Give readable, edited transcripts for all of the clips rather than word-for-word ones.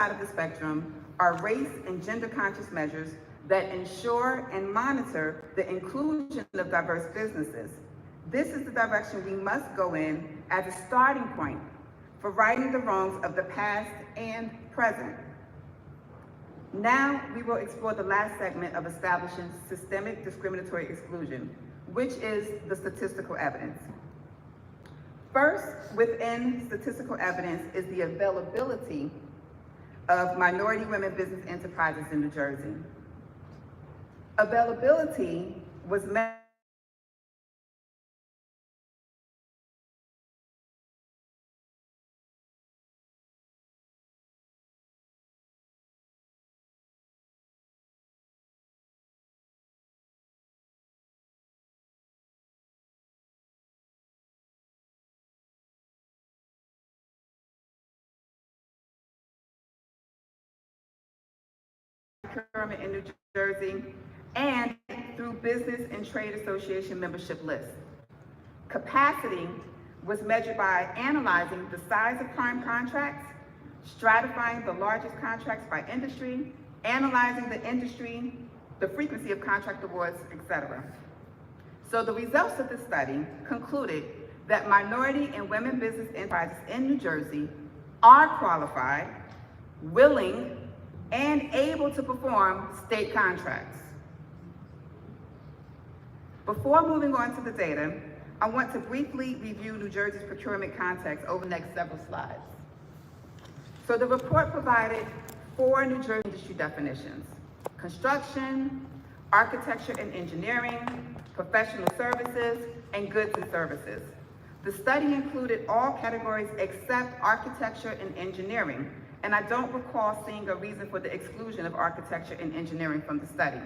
side of the spectrum are race and gender conscious measures that ensure and monitor the inclusion of diverse businesses. This is the direction we must go in as a starting point for righting the wrongs of the past and present. Now we will explore the last segment of establishing systemic discriminatory exclusion, which is the statistical evidence. First, within statistical evidence is the availability of minority women business enterprises in New Jersey. Availability was measured procurement in New Jersey and through business and trade association membership lists. Capacity was measured by analyzing the size of prime contracts, stratifying the largest contracts by industry, analyzing the industry, the frequency of contract awards, etc. So the results of this study concluded that minority and women business enterprises in New Jersey are qualified, willing, and able to perform state contracts. Before moving on to the data, I want to briefly review New Jersey's procurement context over the next several slides. So the report provided 4 New Jersey industry definitions: construction, architecture and engineering, professional services, and goods and services. The study included all categories except architecture and engineering, and I don't recall seeing a reason for the exclusion of architecture and engineering from the study.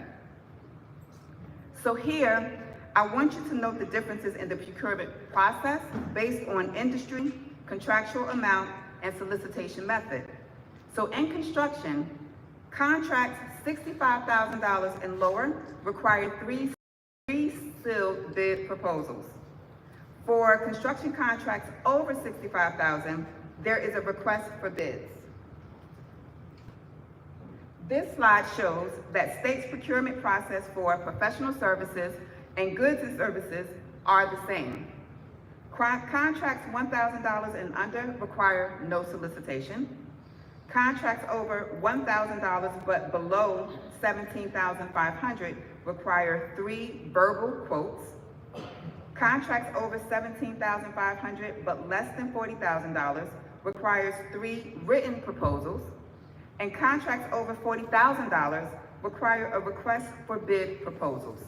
So here, I want you to note the differences in the procurement process based on industry, contractual amount, and solicitation method. So in construction, contracts $65,000 and lower require 3 sealed bid proposals. For construction contracts over $65,000, there is a request for bids. This slide shows that state's procurement process for professional services and goods and services are the same. Contracts $1,000 and under require no solicitation. Contracts over $1,000 but below $17,500 require 3 verbal quotes. Contracts over $17,500 but less than $40,000 requires 3 written proposals. And contracts over $40,000 require a request for bid proposals.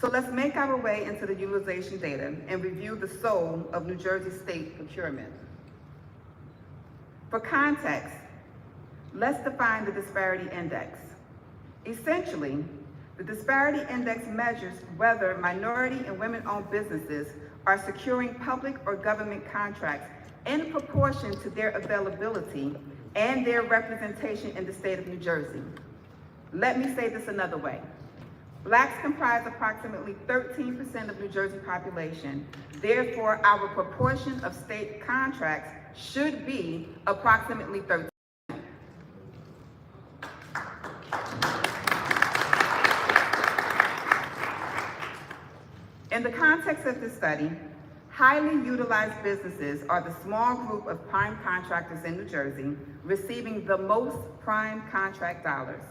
So let's make our way into the utilization data and review the soul of New Jersey state procurement. For context, let's define the disparity index. Essentially, the disparity index measures whether minority and women-owned businesses are securing public or government contracts in proportion to their availability and their representation in the state of New Jersey. Let me say this another way. Blacks comprise approximately 13% of New Jersey population. Therefore, our proportion of state contracts should be approximately 13%. In the context of this study, highly utilized businesses are the small group of prime contractors in New Jersey receiving the most prime contract dollars.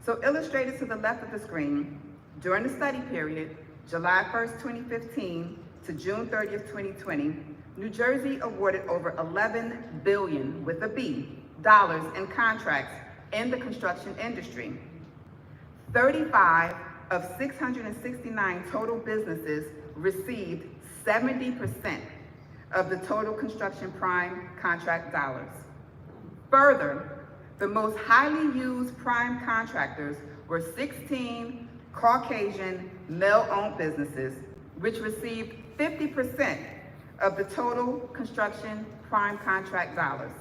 So illustrated to the left of the screen, during the study period, July 1st, 2015 to June 30th, 2020, New Jersey awarded over $11 billion, with a B, dollars in contracts in the construction industry. 35 of 669 total businesses received 70% of the total construction prime contract dollars. Further, the most highly used prime contractors were 16 Caucasian male-owned businesses, which received 50% of the total construction prime contract dollars.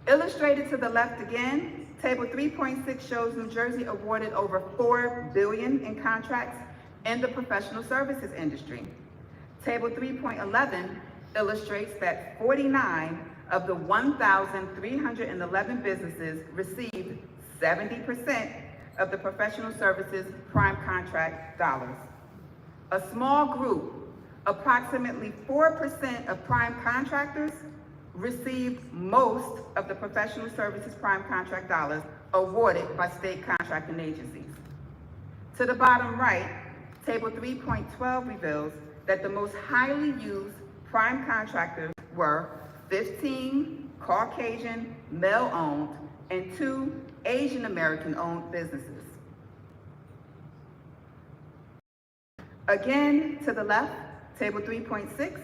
Illustrated to the left again, Table 3.6 shows New Jersey awarded over $4 billion in contracts in the professional services industry. Table 3.11 illustrates that 49 of the 1,311 businesses received 70% of the professional services prime contract dollars. A small group, approximately 4% of prime contractors, received most of the professional services prime contract dollars awarded by state contracting agencies. To the bottom right, Table 3.12 reveals that the most highly used prime contractors were 15 Caucasian male-owned and 2 Asian American-owned businesses. Again, to the left, Table 3.6,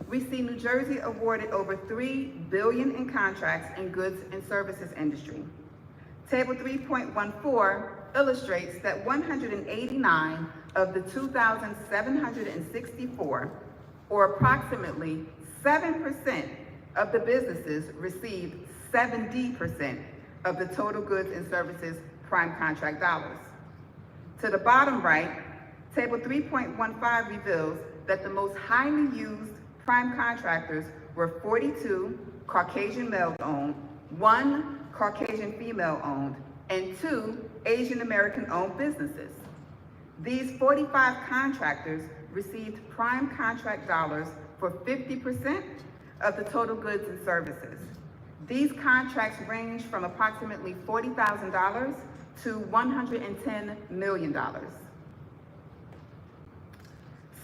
we see New Jersey awarded over $3 billion in contracts in goods and services industry. Table 3.14 illustrates that 189 of the 2,764, or approximately 7% of the businesses received 70% of the total goods and services prime contract dollars. To the bottom right, Table 3.15 reveals that the most highly used prime contractors were 42 Caucasian male-owned, 1 Caucasian female-owned, and 2 Asian American-owned businesses. These 45 contractors received prime contract dollars for 50% of the total goods and services. These contracts range from approximately $40,000 to $110 million.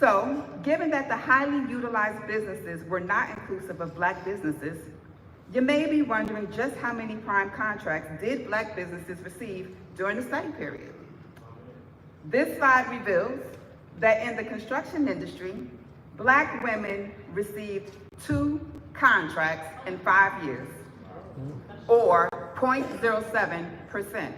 So, given that the highly utilized businesses were not inclusive of Black businesses, you may be wondering just how many prime contracts did Black businesses receive during the study period. This slide reveals that in the construction industry, Black women received 2 contracts in 5 years, or 0.07%.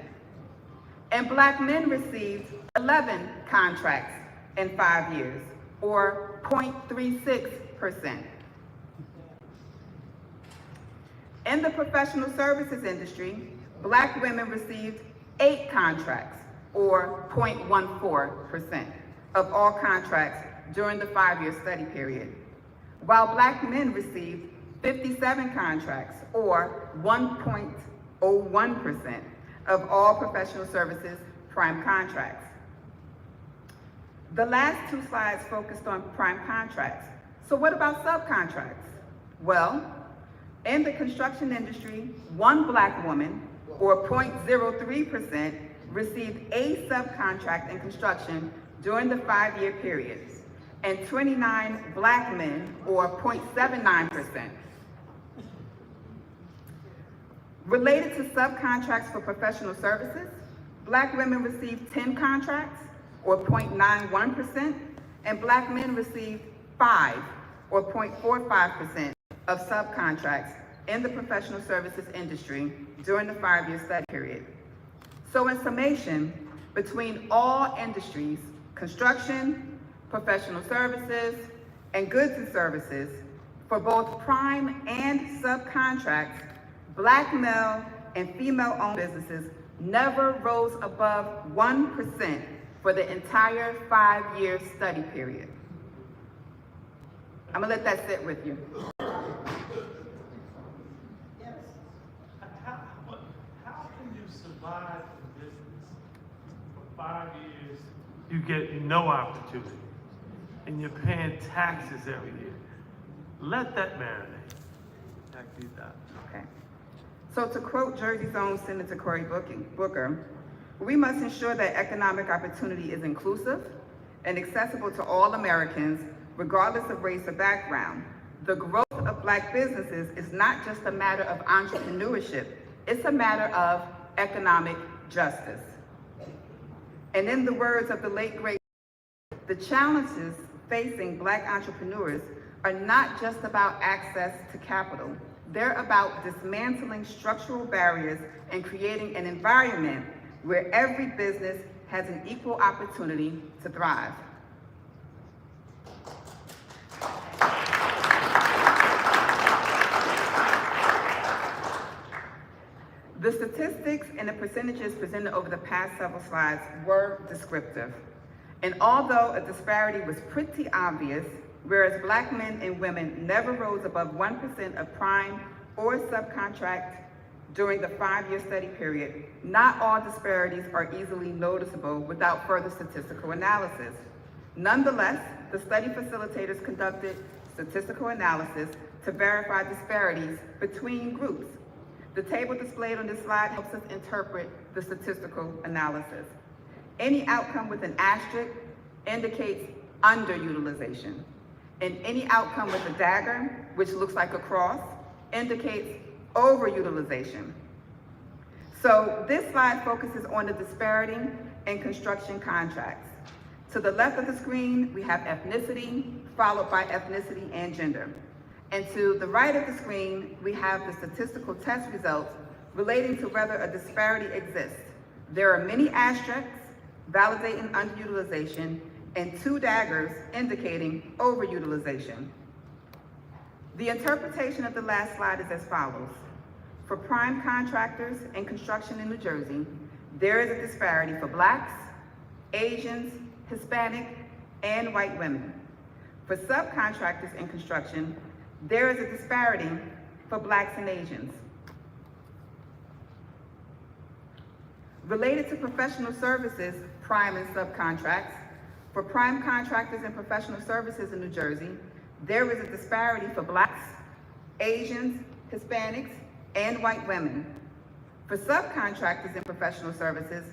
And Black men received 11 contracts in 5 years, or 0.36%. In the professional services industry, Black women received 8 contracts, or 0.14% of all contracts during the 5-year study period, while Black men received 57 contracts, or 1.01% of all professional services prime contracts. The last 2 slides focused on prime contracts. So what about subcontracts? Well, in the construction industry, 1 Black woman, or 0.03%, received a subcontract in construction during the 5-year period, and 29 Black men, or 0.79%. Related to subcontracts for professional services, Black women received 10 contracts, or 0.91%, and Black men received 5, or 0.45% of subcontracts in the professional services industry during the 5-year study period. So in summation, between all industries, construction, professional services, and goods and services, for both prime and subcontracts, Black male and female-owned businesses never rose above 1% for the entire 5-year study period. I'm gonna let that sit with you. Yes. How can you survive in business for 5 years? You get no opportunity, and you're paying taxes every year. Let that marinate. Back to you, Doc. Okay. So to quote Jersey's own Senator Cory Booker, we must ensure that economic opportunity is inclusive and accessible to all Americans, regardless of race or background. The growth of Black businesses is not just a matter of entrepreneurship, it's a matter of economic justice. And in the words of the late great, the challenges facing Black entrepreneurs are not just about access to capital. They're about dismantling structural barriers and creating an environment where every business has an equal opportunity to thrive. The statistics and the percentages presented over the past several slides were descriptive. And although a disparity was pretty obvious, whereas Black men and women never rose above 1% of prime or subcontract during the 5-year study period, not all disparities are easily noticeable without further statistical analysis. Nonetheless, the study facilitators conducted statistical analysis to verify disparities between groups. The table displayed on this slide helps us interpret the statistical analysis. Any outcome with an asterisk indicates underutilization, and any outcome with a dagger, which looks like a cross, indicates overutilization. So this slide focuses on the disparity in construction contracts. To the left of the screen, we have ethnicity, followed by ethnicity and gender. And to the right of the screen, we have the statistical test results relating to whether a disparity exists. There are many asterisks validating underutilization and 2 daggers indicating overutilization. The interpretation of the last slide is as follows. For prime contractors and construction in New Jersey, there is a disparity for Blacks, Asians, Hispanic, and white women. For subcontractors in construction, there is a disparity for Blacks and Asians. Related to professional services, prime and subcontracts, for prime contractors and professional services in New Jersey, there is a disparity for Blacks, Asians, Hispanics, and white women. For subcontractors in professional services,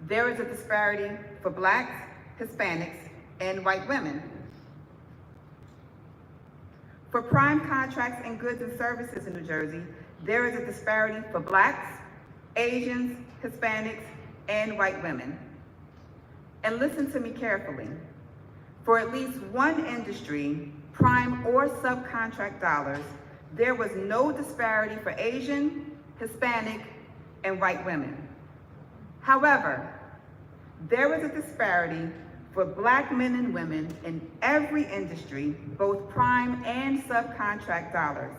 there is a disparity for Blacks, Hispanics, and white women. For prime contracts in goods and services in New Jersey, there is a disparity for Blacks, Asians, Hispanics, and white women. And listen to me carefully. For at least one industry, prime or subcontract dollars, there was no disparity for Asian, Hispanic, and white women. However, there was a disparity for Black men and women in every industry, both prime and subcontract dollars.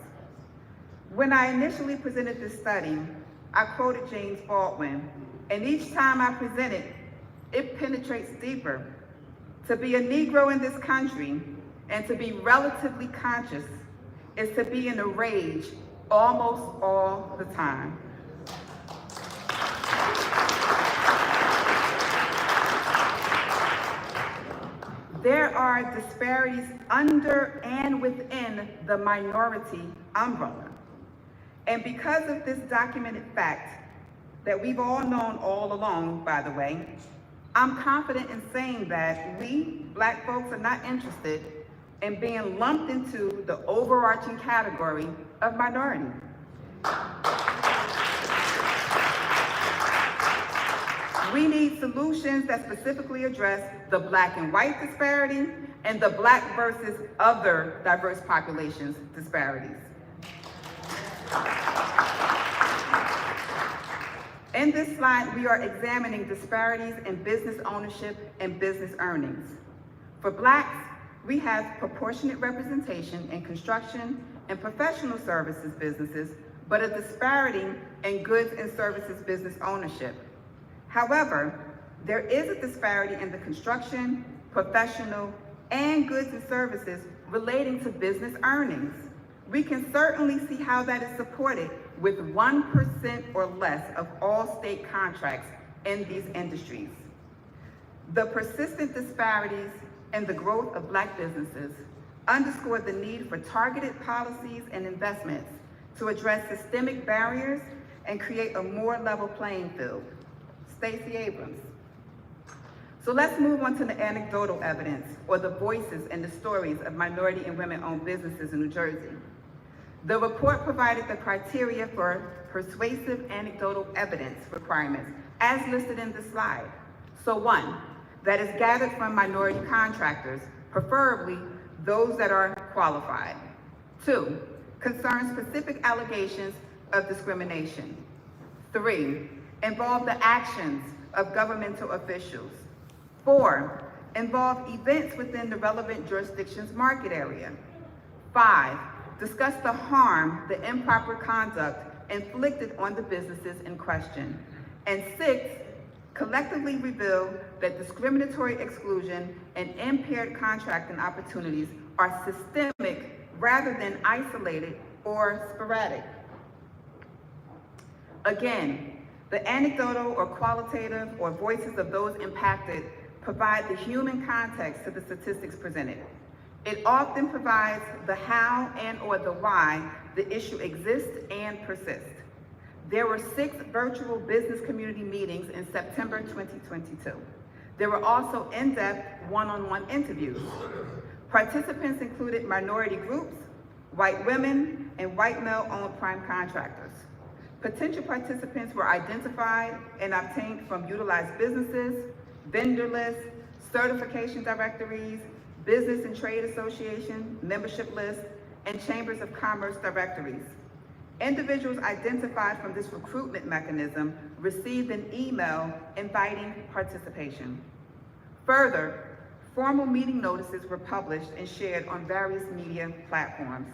When I initially presented this study, I quoted James Baldwin, and each time I present it, it penetrates deeper. To be a Negro in this country and to be relatively conscious is to be in a rage almost all the time. There are disparities under and within the minority umbrella. And because of this documented fact that we've all known all along, by the way, I'm confident in saying that we, Black folks, are not interested in being lumped into the overarching category of minority. We need solutions that specifically address the Black and white disparity and the Black versus other diverse populations disparities. In this slide, we are examining disparities in business ownership and business earnings. For Blacks, we have proportionate representation in construction and professional services businesses, but a disparity in goods and services business ownership. However, there is a disparity in the construction, professional, and goods and services relating to business earnings. We can certainly see how that is supported with 1% or less of all state contracts in these industries. The persistent disparities in the growth of Black businesses underscore the need for targeted policies and investments to address systemic barriers and create a more level playing field. Stacey Abrams. So let's move on to the anecdotal evidence, or the voices and the stories of minority and women-owned businesses in New Jersey. The report provided the criteria for persuasive anecdotal evidence requirements as listed in the slide. So 1, that is gathered from minority contractors, preferably those that are qualified. 2, concerns specific allegations of discrimination. 3, involve the actions of governmental officials. 4, involve events within the relevant jurisdiction's market area. 5, discuss the harm the improper conduct inflicted on the businesses in question. And 6, collectively reveal that discriminatory exclusion and impaired contracting opportunities are systemic rather than isolated or sporadic. Again, the anecdotal or qualitative or voices of those impacted provide the human context to the statistics presented. It often provides the how and or the why the issue exists and persists. There were 6 virtual business community meetings in September 2022. There were also in-depth one-on-one interviews. Participants included minority groups, white women, and white male-owned prime contractors. Potential participants were identified and obtained from utilized businesses, vendor lists, certification directories, business and trade association membership lists, and chambers of commerce directories. Individuals identified from this recruitment mechanism received an email inviting participation. Further, formal meeting notices were published and shared on various media platforms.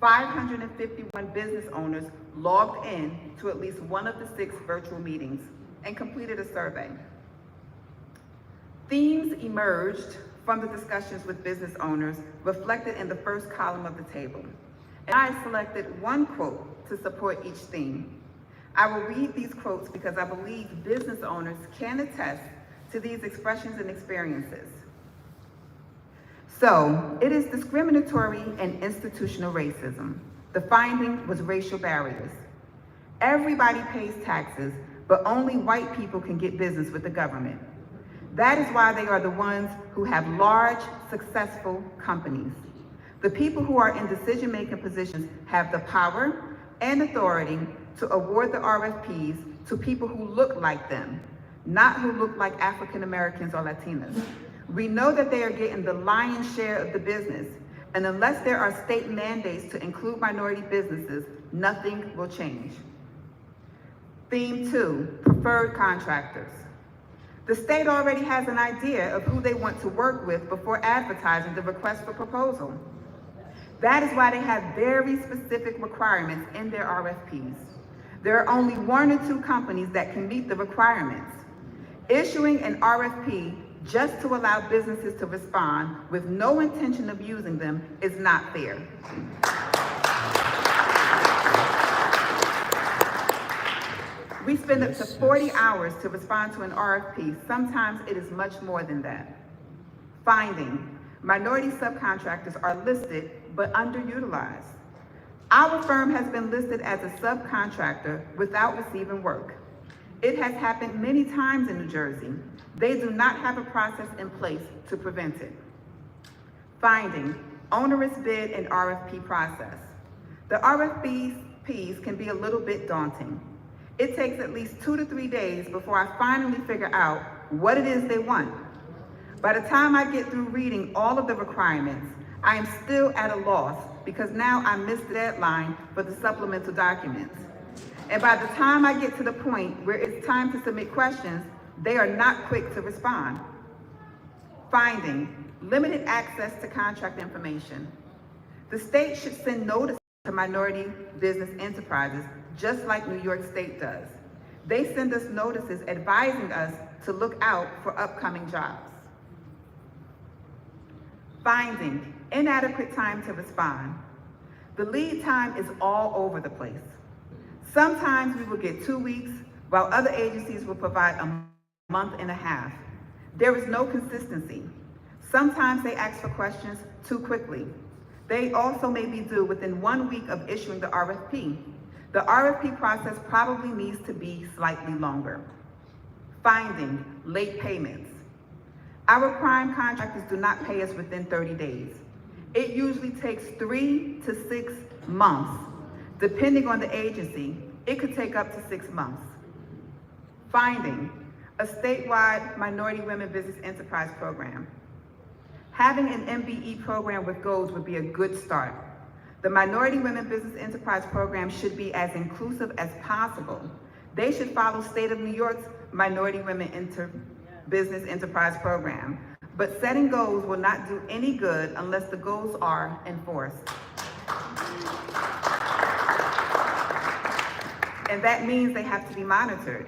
551 business owners logged in to at least one of the 6 virtual meetings and completed a survey. Themes emerged from the discussions with business owners reflected in the first column of the table. And I selected one quote to support each theme. I will read these quotes because I believe business owners can attest to these expressions and experiences. So, it is discriminatory and institutional racism. The finding was racial barriers. Everybody pays taxes, but only white people can get business with the government. That is why they are the ones who have large, successful companies. The people who are in decision-making positions have the power and authority to award the RFPs to people who look like them, not who look like African Americans or Latinas. We know that they are getting the lion's share of the business, and unless there are state mandates to include minority businesses, nothing will change. Theme 2, preferred contractors. The state already has an idea of who they want to work with before advertising the request for proposal. That is why they have very specific requirements in their RFPs. There are only 1 or 2 companies that can meet the requirements. Issuing an RFP just to allow businesses to respond with no intention of using them is not fair. We spend up to 40 hours to respond to an RFP. Sometimes it is much more than that. Finding, minority subcontractors are listed but underutilized. Our firm has been listed as a subcontractor without receiving work. It has happened many times in New Jersey. They do not have a process in place to prevent it. Finding, onerous bid and RFP process. The RFPs can be a little bit daunting. It takes at least 2 to 3 days before I finally figure out what it is they want. By the time I get through reading all of the requirements, I am still at a loss because now I missed the deadline for the supplemental documents. And by the time I get to the point where it's time to submit questions, they are not quick to respond. Finding, limited access to contract information. The state should send notices to minority business enterprises just like New York State does. They send us notices advising us to look out for upcoming jobs. Finding, inadequate time to respond. The lead time is all over the place. Sometimes we will get 2 weeks, while other agencies will provide a month and a half. There is no consistency. Sometimes they ask for questions too quickly. They also may be due within 1 week of issuing the RFP. The RFP process probably needs to be slightly longer. Finding, late payments. Our prime contractors do not pay us within 30 days. It usually takes 3 to 6 months. Depending on the agency, it could take up to 6 months. Finding, a statewide minority women business enterprise program. Having an MBE program with goals would be a good start. The Minority Women Business Enterprise Program should be as inclusive as possible. They should follow State of New York's Minority Women Business Enterprise Program. But setting goals will not do any good unless the goals are enforced. And that means they have to be monitored.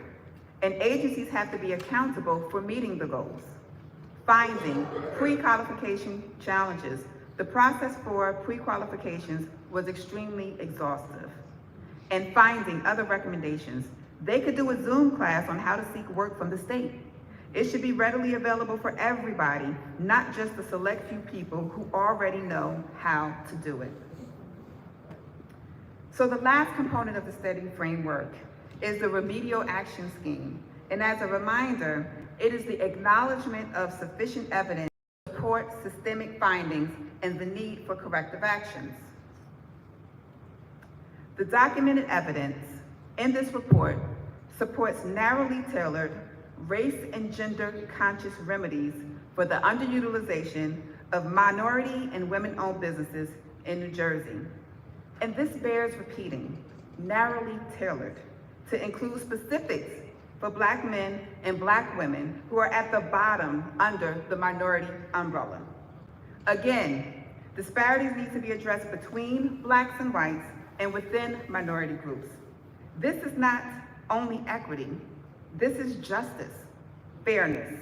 And agencies have to be accountable for meeting the goals. Finding, pre-qualification challenges. The process for pre-qualifications was extremely exhaustive. And finding other recommendations, they could do a Zoom class on how to seek work from the state. It should be readily available for everybody, not just the select few people who already know how to do it. So the last component of the study framework is the remedial action scheme. And as a reminder, it is the acknowledgement of sufficient evidence to support systemic findings and the need for corrective actions. The documented evidence in this report supports narrowly tailored race and gender conscious remedies for the underutilization of minority and women-owned businesses in New Jersey. And this bears repeating, narrowly tailored, to include specifics for Black men and Black women who are at the bottom under the minority umbrella. Again, disparities need to be addressed between Blacks and whites and within minority groups. This is not only equity, this is justice, fairness.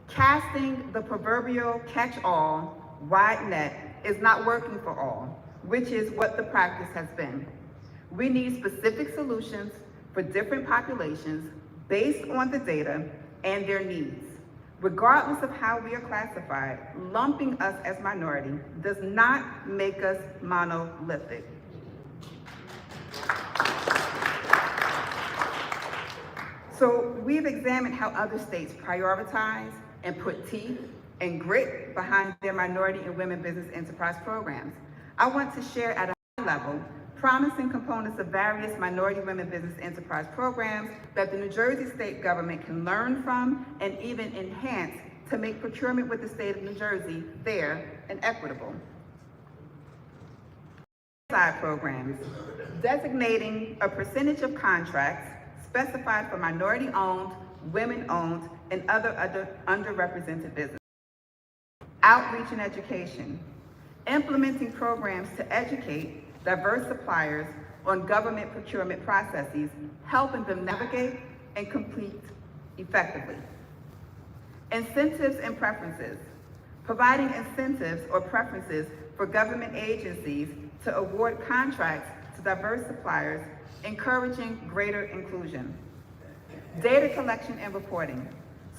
Casting the proverbial catch-all wide net is not working for all, which is what the practice has been. We need specific solutions for different populations based on the data and their needs. Regardless of how we are classified, lumping us as minority does not make us monolithic. So we've examined how other states prioritize and put teeth and grit behind their minority and women business enterprise programs. I want to share at a high level promising components of various minority women business enterprise programs that the New Jersey state government can learn from and even enhance to make procurement with the state of New Jersey fair and equitable. Side programs, designating a percentage of contracts specified for minority-owned, women-owned, and other underrepresented businesses. Outreach and education, implementing programs to educate diverse suppliers on government procurement processes, helping them navigate and complete effectively. Incentives and preferences, providing incentives or preferences for government agencies to award contracts to diverse suppliers, encouraging greater inclusion. Data collection and reporting,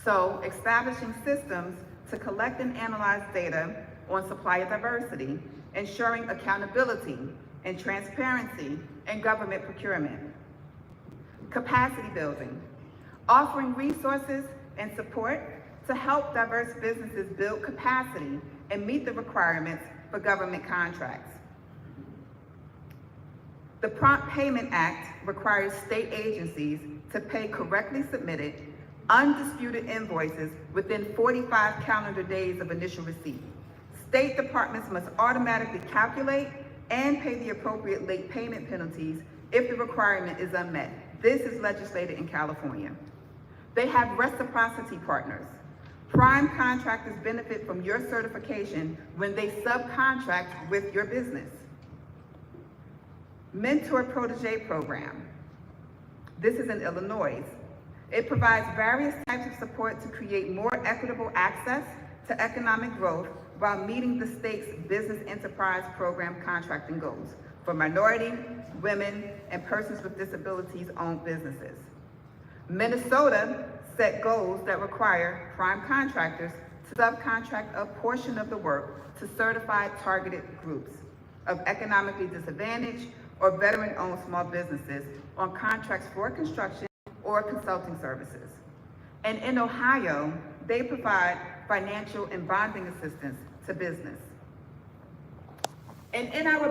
so establishing systems to collect and analyze data on supplier diversity, ensuring accountability and transparency in government procurement. Capacity building, offering resources and support to help diverse businesses build capacity and meet the requirements for government contracts. The Prompt Payment Act requires state agencies to pay correctly submitted, undisputed invoices within 45 calendar days of initial receipt. State departments must automatically calculate and pay the appropriate late payment penalties if the requirement is unmet. This is legislated in California. They have reciprocity partners. Prime contractors benefit from your certification when they subcontract with your business. Mentor Protege Program. This is in Illinois. It provides various types of support to create more equitable access to economic growth while meeting the state's business enterprise program contracting goals for minority, women, and persons with disabilities-owned businesses. Minnesota set goals that require prime contractors to subcontract a portion of the work to certified targeted groups of economically disadvantaged or veteran-owned small businesses on contracts for construction or consulting services. And in Ohio, they provide financial and bonding assistance to business. And in our